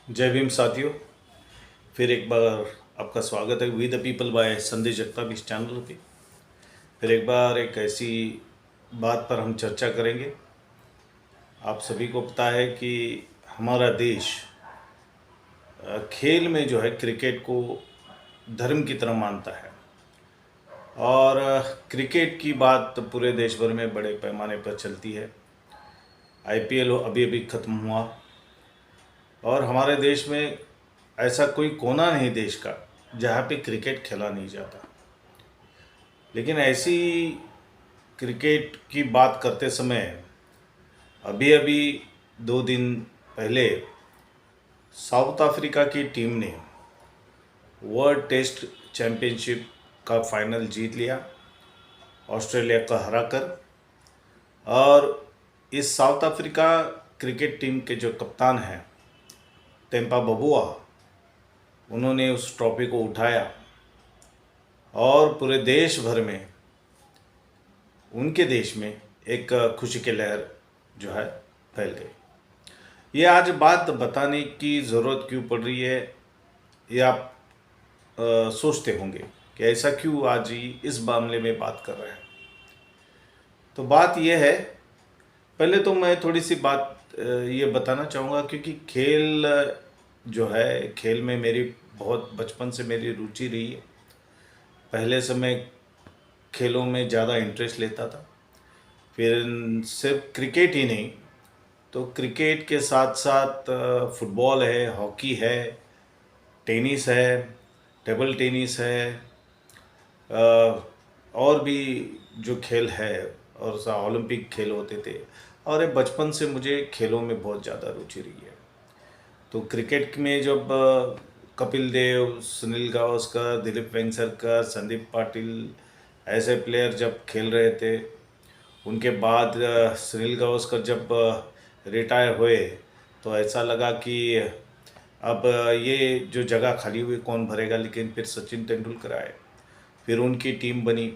जय भीम साथियों। फिर एक बार आपका स्वागत है वी द पीपल बाय संदेश जगताप इस चैनल पे। फिर एक बार एक ऐसी बात पर हम चर्चा करेंगे। आप सभी को पता है कि हमारा देश खेल में जो है क्रिकेट को धर्म की तरह मानता है और क्रिकेट की बात तो पूरे देश भर में बड़े पैमाने पर चलती है। आईपीएल अभी अभी ख़त्म हुआ और हमारे देश में ऐसा कोई कोना नहीं देश का जहाँ पे क्रिकेट खेला नहीं जाता। लेकिन ऐसी क्रिकेट की बात करते समय अभी अभी 2 दिन पहले साउथ अफ्रीका की टीम ने वर्ल्ड टेस्ट चैंपियनशिप का फाइनल जीत लिया ऑस्ट्रेलिया को हराकर। और इस साउथ अफ्रीका क्रिकेट टीम के जो कप्तान हैं टेम्पा बबुआ, उन्होंने उस ट्रॉफी को उठाया और पूरे देश भर में उनके देश में एक खुशी की लहर जो है फैल गई। ये आज बात बताने की ज़रूरत क्यों पड़ रही है, ये आप सोचते होंगे कि ऐसा क्यों आज ही इस मामले में बात कर रहे हैं। तो बात ये है, पहले तो मैं थोड़ी सी बात ये बताना चाहूँगा क्योंकि खेल जो है, खेल में मेरी बहुत बचपन से मेरी रुचि रही है। पहले से मैं खेलों में ज़्यादा इंटरेस्ट लेता था। फिर सिर्फ क्रिकेट ही नहीं, तो क्रिकेट के साथ साथ फुटबॉल है, हॉकी है, टेनिस है, टेबल टेनिस है, और भी जो खेल है और ओलंपिक खेल होते थे। और ये बचपन से मुझे खेलों में बहुत ज़्यादा रुचि रही है। तो क्रिकेट में जब कपिल देव, सुनील गावस्कर, दिलीप वेंगसरकर, संदीप पाटिल ऐसे प्लेयर जब खेल रहे थे, उनके बाद सुनील गावस्कर जब रिटायर हुए तो ऐसा लगा कि अब ये जो जगह खाली हुई कौन भरेगा। लेकिन फिर सचिन तेंदुलकर आए, फिर उनकी टीम बनी।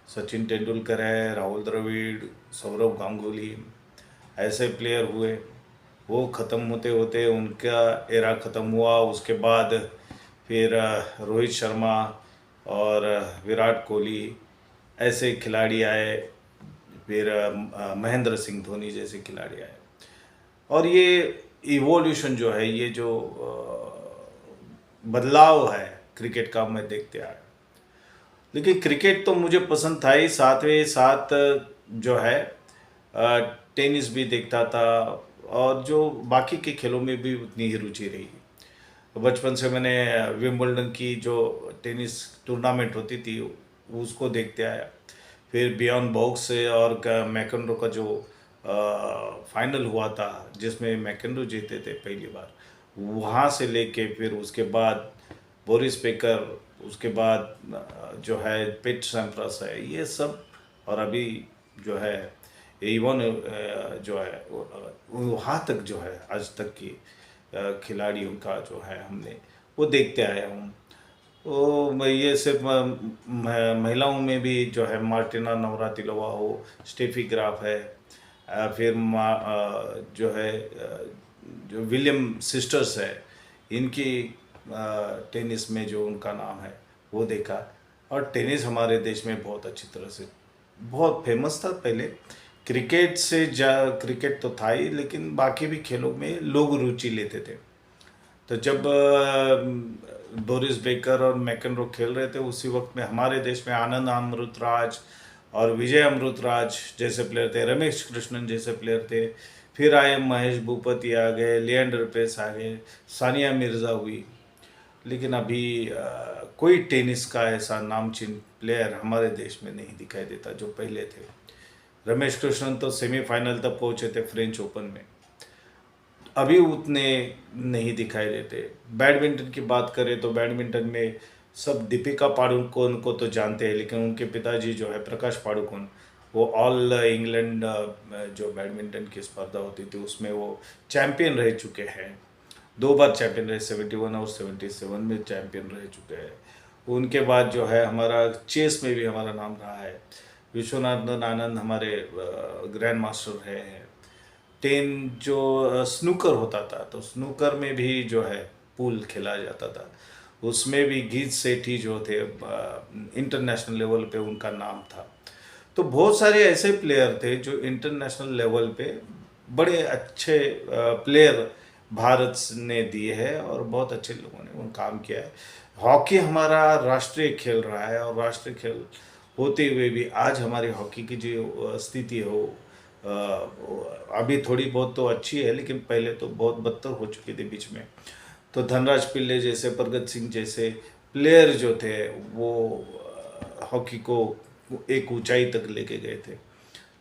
सचिन तेंदुलकर है, राहुल द्रविड़, सौरव गांगुली ऐसे प्लेयर हुए। वो ख़त्म होते होते उनका एरा ख़त्म हुआ। उसके बाद फिर रोहित शर्मा और विराट कोहली ऐसे खिलाड़ी आए। फिर महेंद्र सिंह धोनी जैसे खिलाड़ी आए। और ये इवोल्यूशन जो है, ये जो बदलाव है क्रिकेट का, मैं देखते आया। लेकिन क्रिकेट तो मुझे पसंद था ही, साथ में साथ जो है टेनिस भी देखता था और जो बाकी के खेलों में भी उतनी ही रुचि रही। तो बचपन से मैंने विंबलडन की जो टेनिस टूर्नामेंट होती थी उसको देखते आया। फिर बियॉन्ड बॉक्स से और मैकेनरो का जो फाइनल हुआ था जिसमें मैकेनरो जीते थे पहली बार, वहाँ से लेके फिर उसके बाद बोरिस बेकर, उसके बाद जो है पेट सैम्प्रास है, ये सब। और अभी जो है इवन जो है वहाँ तक जो है आज तक की खिलाड़ियों का जो है हमने वो देखते आया हूँ। तो ये सिर्फ महिलाओं में भी जो है मार्टिना नवरातिलोवा हो, स्टेफी ग्राफ है, फिर जो है जो विलियम सिस्टर्स है, इनकी टेनिस में जो उनका नाम है वो देखा। और टेनिस हमारे देश में बहुत अच्छी तरह से बहुत फेमस था पहले। क्रिकेट से क्रिकेट तो था ही, लेकिन बाकी भी खेलों में लोग रुचि लेते थे। तो जब बोरिस बेकर और मैकेनरो खेल रहे थे उसी वक्त में हमारे देश में आनंद अमृतराज और विजय अमृतराज जैसे प्लेयर थे, रमेश कृष्णन जैसे प्लेयर थे। फिर आए महेश भूपति आ गए, लिएंडर पेस आ गए, सानिया मिर्ज़ा हुई। लेकिन अभी कोई टेनिस का ऐसा नामचीन प्लेयर हमारे देश में नहीं दिखाई देता जो पहले थे। रमेश कृष्णन तो सेमीफाइनल तक पहुँचे थे फ्रेंच ओपन में, अभी उतने नहीं दिखाई देते। बैडमिंटन की बात करें तो बैडमिंटन में सब दीपिका पादुकोण को तो जानते हैं, लेकिन उनके पिताजी जो है प्रकाश पादुकोण, वो ऑल इंग्लैंड जो बैडमिंटन की स्पर्धा होती थी उसमें वो चैम्पियन रह चुके हैं। 2 बार चैम्पियन रहे, 71 और 77 में चैम्पियन रह चुके हैं। उनके बाद जो है हमारा चेस में भी हमारा नाम रहा है। विश्वनाथन आनंद हमारे ग्रैंड मास्टर है। जो स्नूकर होता था, तो स्नूकर में भी जो है पूल खेला जाता था। उसमें भी गीत सेठी जो थे इंटरनेशनल लेवल पे उनका नाम था। तो बहुत सारे ऐसे प्लेयर थे जो इंटरनेशनल लेवल पे बड़े अच्छे प्लेयर भारत ने दिए हैं और बहुत अच्छे लोगों ने वो काम किया है। हॉकी हमारा राष्ट्रीय खेल रहा है और राष्ट्रीय खेल होते हुए भी आज हमारी हॉकी की जो स्थिति हो अभी थोड़ी बहुत तो अच्छी है, लेकिन पहले तो बहुत बदतर हो चुकी थी बीच में। तो धनराज पिल्ले जैसे, प्रगत सिंह जैसे प्लेयर जो थे वो हॉकी को एक ऊंचाई तक लेके गए थे।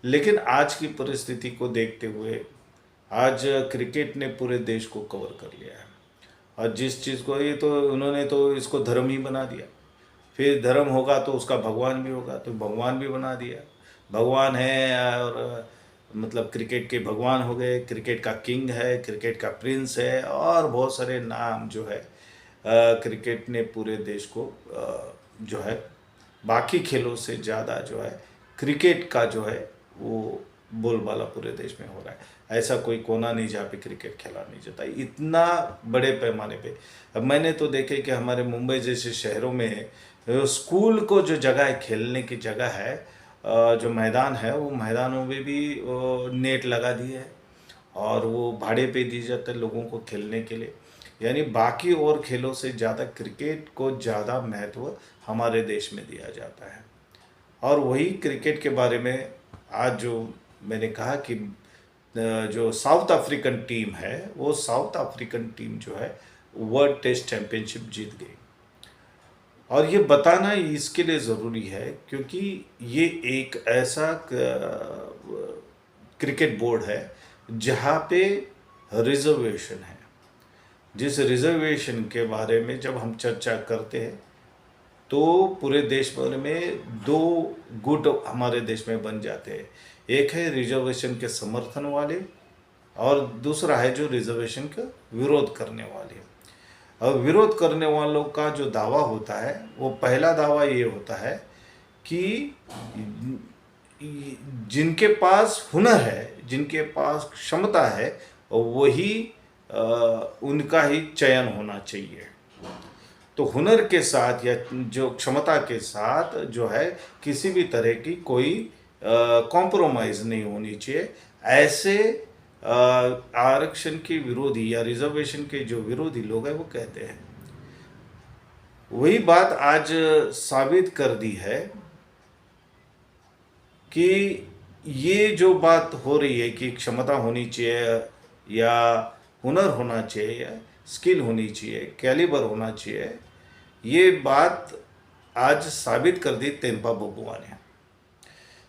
लेकिन आज की परिस्थिति को देखते हुए आज क्रिकेट ने पूरे देश को कवर कर लिया है। और जिस चीज़ को ये तो उन्होंने तो इसको धर्म ही बना दिया। फिर धर्म होगा तो उसका भगवान भी होगा, तो भगवान भी बना दिया। भगवान है और मतलब क्रिकेट के भगवान हो गए, क्रिकेट का किंग है, क्रिकेट का प्रिंस है और बहुत सारे नाम जो है क्रिकेट ने पूरे देश को जो है बाकी खेलों से ज़्यादा जो है क्रिकेट का जो है वो बोलबाला पूरे देश में हो रहा है। ऐसा कोई कोना नहीं जहाँ पे क्रिकेट खेला नहीं जाता, इतना बड़े पैमाने पे। अब मैंने तो देखे कि हमारे मुंबई जैसे शहरों में स्कूल को जो जगह है, खेलने की जगह है, जो मैदान है, वो मैदानों में भी नेट लगा दिए है और वो भाड़े पे दी जाता है लोगों को खेलने के लिए। यानी बाकी और खेलों से ज़्यादा क्रिकेट को ज़्यादा महत्व हमारे देश में दिया जाता है। और वही क्रिकेट के बारे में आज जो मैंने कहा कि जो साउथ अफ्रीकन टीम है, वो साउथ अफ्रीकन टीम जो है वर्ल्ड टेस्ट चैंपियनशिप जीत गई। और ये बताना इसके लिए ज़रूरी है क्योंकि ये एक ऐसा क्रिकेट बोर्ड है जहाँ पे रिजर्वेशन है। जिस रिजर्वेशन के बारे में जब हम चर्चा करते हैं तो पूरे देश भर में दो गुट हमारे देश में बन जाते हैं। एक है रिजर्वेशन के समर्थन वाले और दूसरा है जो रिजर्वेशन का विरोध करने वाले। और विरोध करने वालों का जो दावा होता है, वो पहला दावा ये होता है कि जिनके पास हुनर है, जिनके पास क्षमता है, वही उनका ही चयन होना चाहिए। तो हुनर के साथ या जो क्षमता के साथ जो है किसी भी तरह की कोई कॉम्प्रोमाइज़ नहीं होनी चाहिए। ऐसे आरक्षण के विरोधी या रिजर्वेशन के जो विरोधी लोग हैं वो कहते हैं। वही बात आज साबित कर दी है कि ये जो बात हो रही है कि क्षमता होनी चाहिए या हुनर होना चाहिए या स्किल होनी चाहिए, कैलिबर होना चाहिए, ये बात आज साबित कर दी तेम्पा बबुआ ने।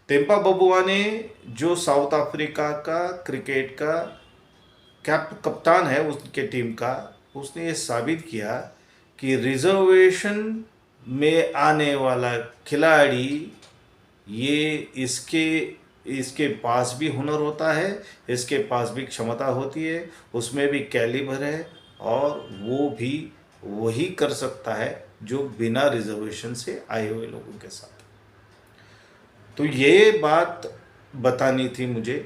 तेम्पा बबुआ ने जो साउथ अफ्रीका का क्रिकेट का कप्तान है उसके टीम का, उसने ये साबित किया कि रिजर्वेशन में आने वाला खिलाड़ी ये इसके पास भी हुनर होता है, इसके पास भी क्षमता होती है, उसमें भी कैलिबर है और वो भी वही कर सकता है जो बिना रिजर्वेशन से आए हुए लोगों के साथ। तो ये बात बतानी थी मुझे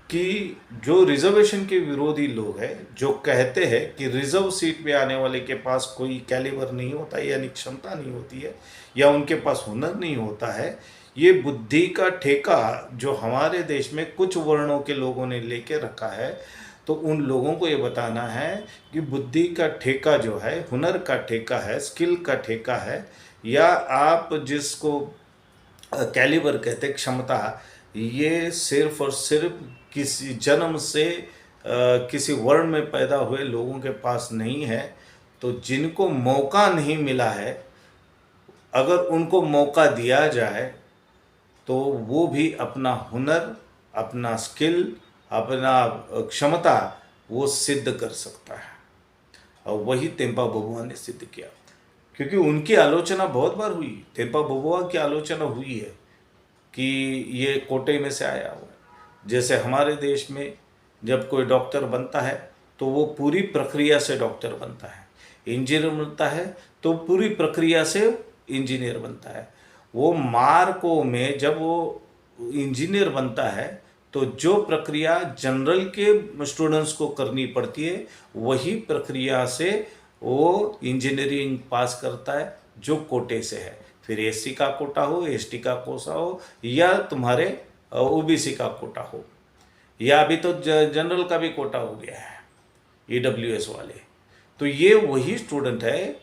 कि जो रिजर्वेशन के विरोधी लोग हैं, जो कहते हैं कि रिजर्व सीट पे आने वाले के पास कोई कैलिबर नहीं होता है यानी क्षमता नहीं होती है या उनके पास हुनर नहीं होता है, ये बुद्धि का ठेका जो हमारे देश में कुछ वर्णों के लोगों ने लेके रखा है। तो उन लोगों को ये बताना है कि बुद्धि का ठेका जो है, हुनर का ठेका है, स्किल का ठेका है, या आप जिसको कैलिबर कहते हैं क्षमता, ये सिर्फ और सिर्फ किसी जन्म से किसी वर्ण में पैदा हुए लोगों के पास नहीं है। तो जिनको मौका नहीं मिला है, अगर उनको मौका दिया जाए तो वो भी अपना हुनर, अपना स्किल, अपना क्षमता वो सिद्ध कर सकता है। और वही तेम्पा बबुआ ने सिद्ध किया, क्योंकि उनकी आलोचना बहुत बार हुई। तेम्पा बबुआ की आलोचना हुई है कि ये कोटे में से आया हुआ है। जैसे हमारे देश में जब कोई डॉक्टर बनता है तो वो पूरी प्रक्रिया से डॉक्टर बनता है, इंजीनियर बनता है तो पूरी प्रक्रिया से इंजीनियर बनता है। वो मार्कों में जब वो इंजीनियर बनता है तो जो प्रक्रिया जनरल के स्टूडेंट्स को करनी पड़ती है वही प्रक्रिया से वो इंजीनियरिंग पास करता है जो कोटे से है। फिर एससी का कोटा हो, एसटी का कोटा हो, या तुम्हारे ओबीसी का कोटा हो, या अभी तो जनरल का भी कोटा हो गया है, ईडब्ल्यूएस वाले। तो ये वही स्टूडेंट है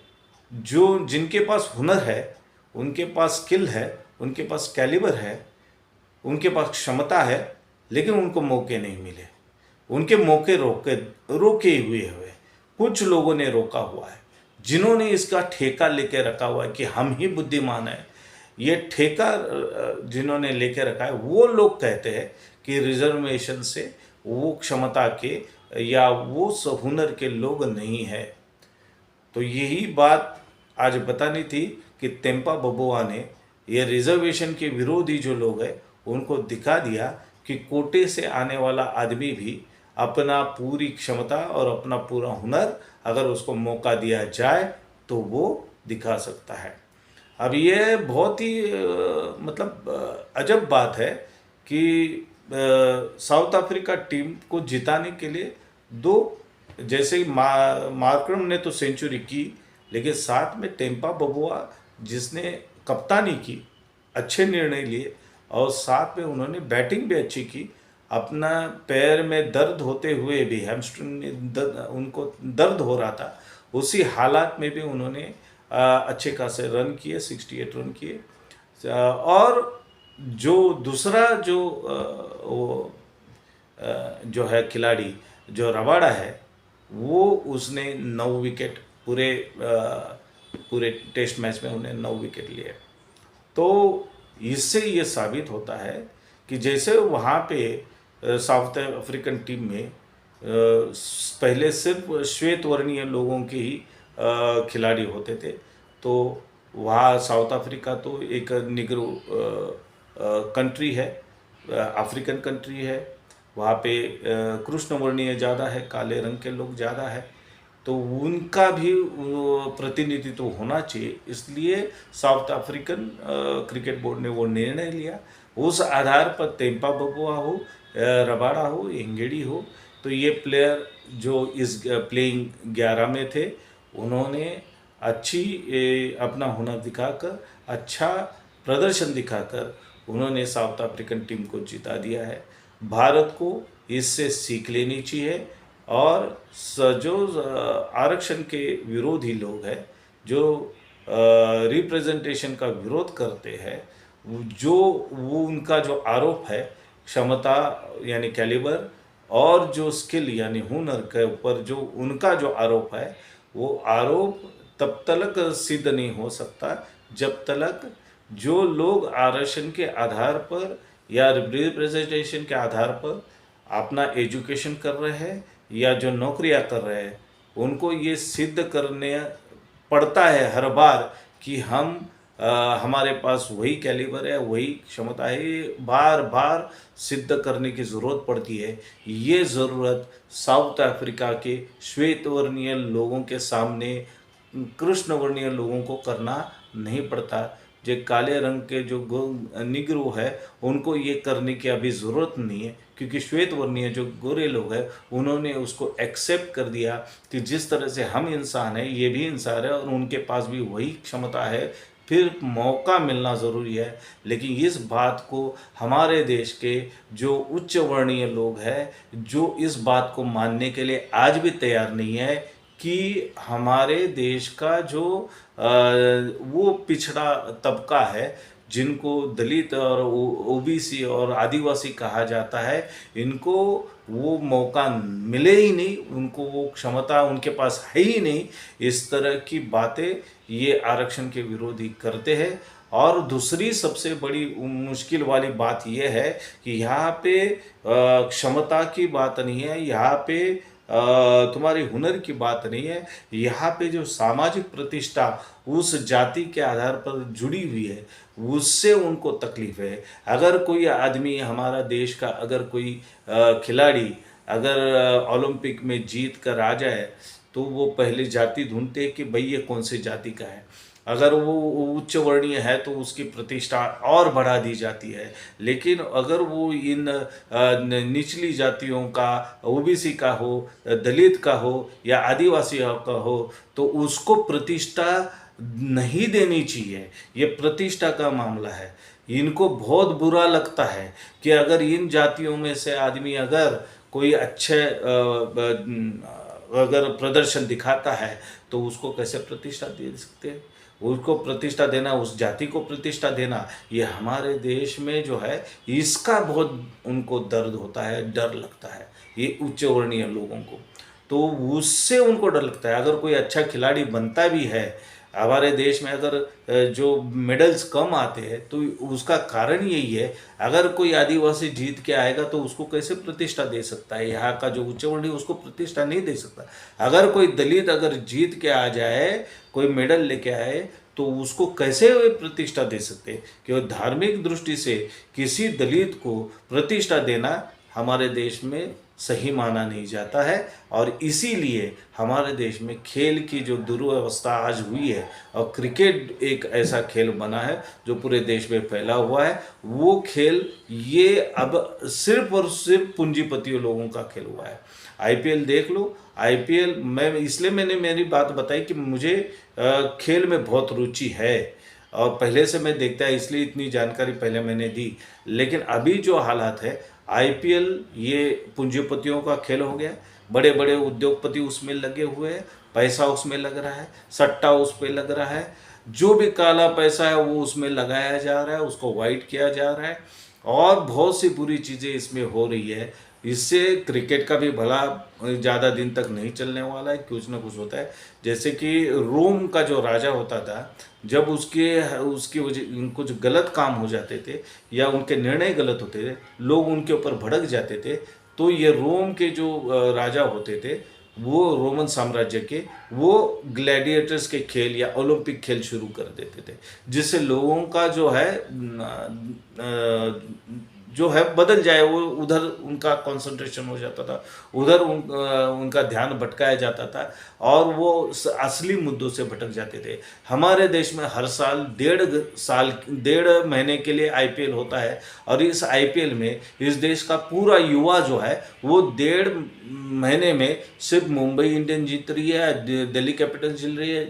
जो जिनके पास हुनर है, उनके पास स्किल है, उनके पास कैलिबर है, उनके पास क्षमता है, लेकिन उनको मौके नहीं मिले। उनके मौके रोके हुए हुए कुछ लोगों ने रोका हुआ है, जिन्होंने इसका ठेका लेके रखा हुआ है कि हम ही बुद्धिमान हैं। ये ठेका जिन्होंने लेके रखा है वो लोग कहते हैं कि रिजर्वेशन से वो क्षमता के या वो हुनर के लोग नहीं है। तो यही बात आज बतानी थी कि तेम्पा बबुआ ने ये रिजर्वेशन के विरोधी जो लोग हैं उनको दिखा दिया कि कोटे से आने वाला आदमी भी अपना पूरी क्षमता और अपना पूरा हुनर अगर उसको मौका दिया जाए तो वो दिखा सकता है। अब ये बहुत ही अजब बात है कि साउथ अफ्रीका टीम को जिताने के लिए दो, जैसे ही मार्करम ने तो सेंचुरी की, लेकिन साथ में टेम्पा बबुआ जिसने कप्तानी की, अच्छे निर्णय लिए और साथ में उन्होंने बैटिंग भी अच्छी की। अपना पैर में दर्द होते हुए भी, हैमस्ट्रिंग में उनको दर्द हो रहा था, उसी हालात में भी उन्होंने अच्छे खासे रन किए, 68 रन किए। और जो दूसरा जो है खिलाड़ी जो रबाडा है, वो उसने 9 विकेट पूरे टेस्ट मैच में उन्हें 9 विकेट लिए। तो इससे ये साबित होता है कि जैसे वहाँ पे साउथ अफ्रीकन टीम में पहले सिर्फ श्वेत वर्णीय लोगों के ही खिलाड़ी होते थे, तो वहाँ साउथ अफ्रीका तो एक निग्रो कंट्री है, अफ्रीकन कंट्री है। वहाँ पे कृष्ण वर्णीय ज़्यादा है, काले रंग के लोग ज़्यादा है, तो उनका भी प्रतिनिधित्व होना चाहिए। इसलिए साउथ अफ्रीकन क्रिकेट बोर्ड ने वो निर्णय लिया। उस आधार पर तेम्पा बबुआ हो, रबाडा हो, एंगेडी हो, तो ये प्लेयर जो इस प्लेइंग 11 में थे, उन्होंने अपना हुनर दिखाकर, अच्छा प्रदर्शन दिखाकर उन्होंने साउथ अफ्रीकन टीम को जिता दिया है। भारत को इससे सीख लेनी चाहिए। और जो आरक्षण के विरोधी लोग हैं, जो रिप्रेजेंटेशन का विरोध करते हैं, वो उनका जो आरोप है क्षमता यानी कैलिबर और जो स्किल यानी हुनर के ऊपर जो उनका जो आरोप है, वो आरोप तब तक सिद्ध नहीं हो सकता जब तक जो लोग आरक्षण के आधार पर या रिप्रेजेंटेशन के आधार पर अपना एजुकेशन कर रहे हैं या जो नौकरियां कर रहे हैं, उनको ये सिद्ध करने पड़ता है हर बार कि हमारे पास वही कैलिबर है, वही क्षमता है। ये बार बार सिद्ध करने की ज़रूरत पड़ती है। ये ज़रूरत साउथ अफ्रीका के श्वेत वर्णीय लोगों के सामने कृष्ण वर्णीय लोगों को करना नहीं पड़ता। जो काले रंग के जो निग्रो है, उनको ये करने की अभी ज़रूरत नहीं है, क्योंकि श्वेत वर्णीय जो गोरे लोग हैं उन्होंने उसको एक्सेप्ट कर दिया कि जिस तरह से हम इंसान हैं, ये भी इंसान है और उनके पास भी वही क्षमता है। फिर मौका मिलना ज़रूरी है। लेकिन इस बात को हमारे देश के जो उच्च वर्णीय लोग हैं, जो इस बात को मानने के लिए आज भी तैयार नहीं है कि हमारे देश का जो वो पिछड़ा तबका है, जिनको दलित और ओबीसी और आदिवासी कहा जाता है, इनको वो मौका मिले ही नहीं, उनको वो क्षमता उनके पास है ही नहीं। इस तरह की बातें ये आरक्षण के विरोधी करते हैं। और दूसरी सबसे बड़ी मुश्किल वाली बात यह है कि यहाँ पे क्षमता की बात नहीं है, यहाँ पे तुम्हारी हुनर की बात नहीं है, यहाँ पे जो सामाजिक प्रतिष्ठा उस जाति के आधार पर जुड़ी हुई है, उससे उनको तकलीफ है। अगर कोई आदमी हमारा देश का अगर कोई खिलाड़ी अगर ओलंपिक में जीत कर आ जाए, तो वो पहले जाति ढूंढते हैं कि भाई ये कौन सी जाति का है। अगर वो उच्च वर्णीय है तो उसकी प्रतिष्ठा और बढ़ा दी जाती है। लेकिन अगर वो इन निचली जातियों का, ओबीसी का हो, दलित का हो या आदिवासी का हो, तो उसको प्रतिष्ठा नहीं देनी चाहिए। ये प्रतिष्ठा का मामला है। इनको बहुत बुरा लगता है कि अगर इन जातियों में से आदमी अगर कोई अच्छे अगर प्रदर्शन दिखाता है तो उसको कैसे प्रतिष्ठा दे सकते हैं। उसको प्रतिष्ठा देना, उस जाति को प्रतिष्ठा देना, ये हमारे देश में जो है इसका बहुत उनको दर्द होता है, डर लगता है ये उच्च वर्णीय लोगों को। तो उससे उनको डर लगता है। अगर कोई अच्छा खिलाड़ी बनता भी है हमारे देश में, अगर जो मेडल्स कम आते हैं तो उसका कारण यही है। अगर कोई आदिवासी जीत के आएगा तो उसको कैसे प्रतिष्ठा दे सकता है, यहाँ का जो उच्च वर्णीय उसको प्रतिष्ठा नहीं दे सकता। अगर कोई दलित अगर जीत के आ जाए, कोई मेडल लेके आए, तो उसको कैसे वे प्रतिष्ठा दे सकते हैं। कि धार्मिक दृष्टि से किसी दलित को प्रतिष्ठा देना हमारे देश में सही माना नहीं जाता है। और इसीलिए हमारे देश में खेल की जो दुर्व्यवस्था आज हुई है, और क्रिकेट एक ऐसा खेल बना है जो पूरे देश में फैला हुआ है, वो खेल ये अब सिर्फ और सिर्फ पूंजीपतियों लोगों का खेल हुआ है। आईपीएल देख लो। आईपीएल मैं इसलिए मैंने मेरी बात बताई कि मुझे खेल में बहुत रुचि है और पहले से मैं देखता है, इसलिए इतनी जानकारी पहले मैंने दी। लेकिन अभी जो हालात है, आईपीएल ये पूंजीपतियों का खेल हो गया। बड़े बड़े उद्योगपति उसमें लगे हुए हैं, पैसा उसमें लग रहा है, सट्टा उस पर लग रहा है। जो भी काला पैसा है वो उसमें लगाया जा रहा है, उसको वाइट किया जा रहा है, और बहुत सी बुरी चीज़ें इसमें हो रही है। इससे क्रिकेट का भी भला ज़्यादा दिन तक नहीं चलने वाला है, कुछ ना कुछ होता है। जैसे कि रोम का जो राजा होता था, जब उसकी वजह कुछ गलत काम हो जाते थे या उनके निर्णय गलत होते थे, लोग उनके ऊपर भड़क जाते थे, तो ये रोम के जो राजा होते थे, वो रोमन साम्राज्य के, वो ग्लैडिएटर्स के खेल या ओलंपिक खेल शुरू कर देते थे, जिससे लोगों का जो है बदल जाए। वो उधर उनका कंसंट्रेशन हो जाता था, उधर उनका ध्यान भटकाया जाता था, और वो असली मुद्दों से भटक जाते थे। हमारे देश में हर साल 1.5 महीने के लिए आईपीएल होता है, और इस आईपीएल में इस देश का पूरा युवा जो है वो 1.5 महीने में सिर्फ मुंबई इंडियंस जीत रही है, दिल्ली कैपिटल्स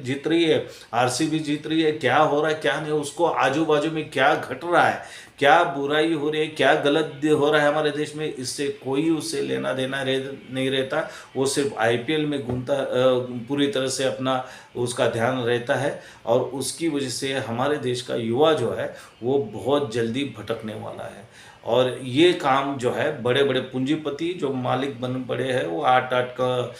जीत रही है, आरसीबी जीत रही है, क्या हो रहा है क्या नहीं, उसको आजू बाजू में क्या घट रहा है, क्या बुराई हो रही है, क्या गलत हो रहा है हमारे देश में, इससे कोई उससे लेना देना नहीं रहता। वो सिर्फ आईपीएल में घूमता, पूरी तरह से अपना उसका ध्यान रहता है, और उसकी वजह से हमारे देश का युवा जो है वो बहुत जल्दी भटकने वाला है। और ये काम जो है बड़े बड़े पूंजीपति जो मालिक बन पड़े हैं, वो 8-8 का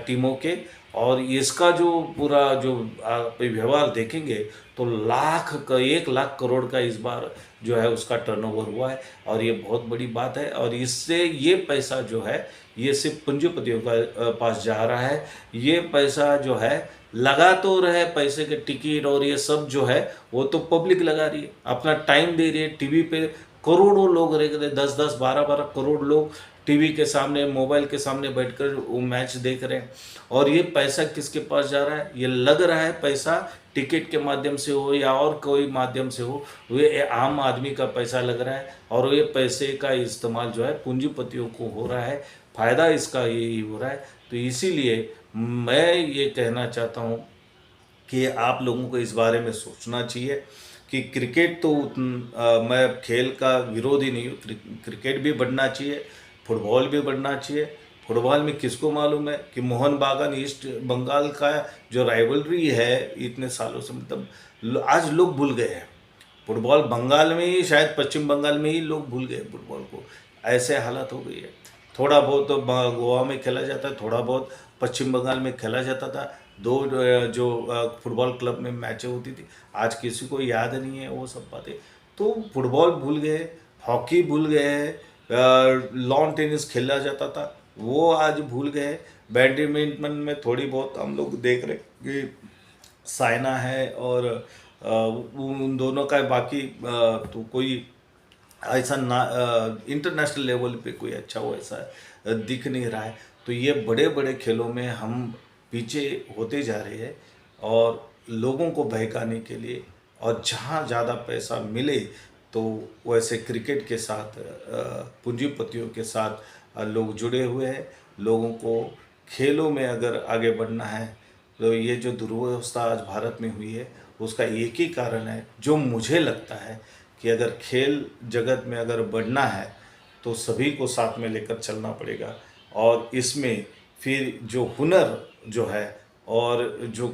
टीमों के, और इसका जो पूरा जो आप व्यवहार देखेंगे तो 1 लाख करोड़ का इस बार जो है उसका टर्नओवर हुआ है, और ये बहुत बड़ी बात है। और इससे ये पैसा जो है ये सिर्फ पूंजीपतियों का पास जा रहा है। ये पैसा जो है लगा तो रहे, पैसे के टिकट और ये सब जो है वो तो पब्लिक लगा रही है, अपना टाइम दे रही है। टीवी पे करोड़ों लोग रह गए, 10-10, 12-12 करोड़ लोग टीवी के सामने, मोबाइल के सामने बैठकर वो मैच देख रहे हैं। और ये पैसा किसके पास जा रहा है? ये लग रहा है पैसा टिकट के माध्यम से हो या और कोई माध्यम से हो, ये आम आदमी का पैसा लग रहा है, और ये पैसे का इस्तेमाल जो है पूंजीपतियों को हो रहा है, फ़ायदा इसका यही हो रहा है। तो इसीलिए मैं ये कहना चाहता हूँ कि आप लोगों को इस बारे में सोचना चाहिए कि क्रिकेट तो मैं खेल का विरोधी नहीं हूँ, क्रिकेट भी बढ़ना चाहिए, फुटबॉल भी बढ़ना चाहिए। फुटबॉल में किसको मालूम है कि मोहन बागान ईस्ट बंगाल का जो राइवलरी है इतने सालों से, मतलब आज लोग भूल गए हैं। फुटबॉल बंगाल में ही, शायद पश्चिम बंगाल में ही लोग भूल गए फुटबॉल को, ऐसे हालत हो गई है। थोड़ा बहुत तो गोवा में खेला जाता है, थोड़ा बहुत पश्चिम बंगाल में खेला जाता था, दो जो फुटबॉल क्लब में मैचें होती थी, आज किसी को याद नहीं है वो सब बातें। तो फुटबॉल भूल गए, हॉकी भूल गए, लॉन टेनिस खेला जाता था वो आज भूल गए। बैडमिंटन में थोड़ी बहुत हम लोग देख रहे कि साइना है, और उन दोनों का बाकी तो कोई ऐसा ना इंटरनेशनल लेवल पे कोई अच्छा हो ऐसा दिख नहीं रहा है। तो ये बड़े बड़े खेलों में हम पीछे होते जा रहे हैं, और लोगों को बहकाने के लिए, और जहाँ ज़्यादा पैसा मिले तो वैसे क्रिकेट के साथ पूंजीपतियों के साथ लोग जुड़े हुए हैं। लोगों को खेलों में अगर आगे बढ़ना है तो ये जो दुर्व्यवस्था आज भारत में हुई है उसका एक ही कारण है, जो मुझे लगता है कि अगर खेल जगत में अगर बढ़ना है तो सभी को साथ में लेकर चलना पड़ेगा। और इसमें फिर जो हुनर जो है और जो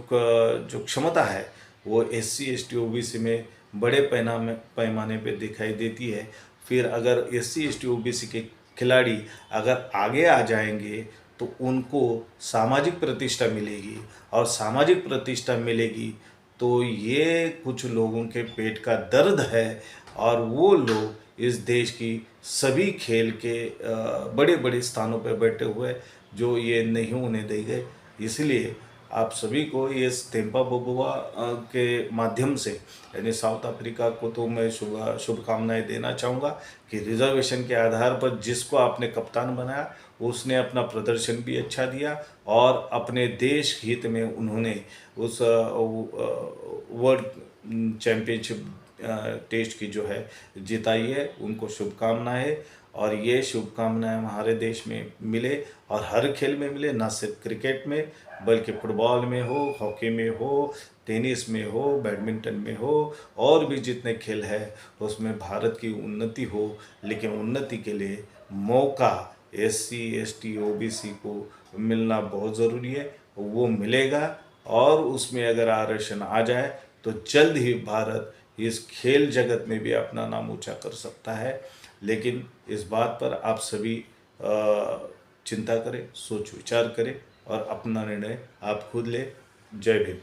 क्षमता है वो एससी एसटी ओबीसी में बड़े पैमाने पे दिखाई देती है। फिर अगर एससी एसटी ओबीसी के खिलाड़ी अगर आगे आ जाएंगे तो उनको सामाजिक प्रतिष्ठा मिलेगी, और सामाजिक प्रतिष्ठा मिलेगी तो ये कुछ लोगों के पेट का दर्द है, और वो लोग इस देश की सभी खेल के बड़े बड़े स्थानों पर बैठे हुए जो ये नहीं होने देंगे। इसलिए आप सभी को ये स्टेम्पा बबुआ के माध्यम से, यानी साउथ अफ्रीका को तो मैं शुभकामनाएं देना चाहूँगा कि रिजर्वेशन के आधार पर जिसको आपने कप्तान बनाया उसने अपना प्रदर्शन भी अच्छा दिया, और अपने देश हित में उन्होंने उस वर्ल्ड चैम्पियनशिप टेस्ट की जो है जिताई है। उनको शुभकामनाएं, और ये शुभकामनाएं हमारे देश में मिले और हर खेल में मिले, ना सिर्फ क्रिकेट में बल्कि फुटबॉल में हो, हॉकी में हो, टेनिस में हो, बैडमिंटन में हो, और भी जितने खेल है उसमें भारत की उन्नति हो। लेकिन उन्नति के लिए मौका एससी एसटी ओबीसी को मिलना बहुत ज़रूरी है, वो मिलेगा। और उसमें अगर आरक्षण आ जाए तो जल्द ही भारत इस खेल जगत में भी अपना नाम ऊंचा कर सकता है। लेकिन इस बात पर आप सभी चिंता करें, सोच विचार करें और अपना निर्णय आप खुद लें। जय भीम।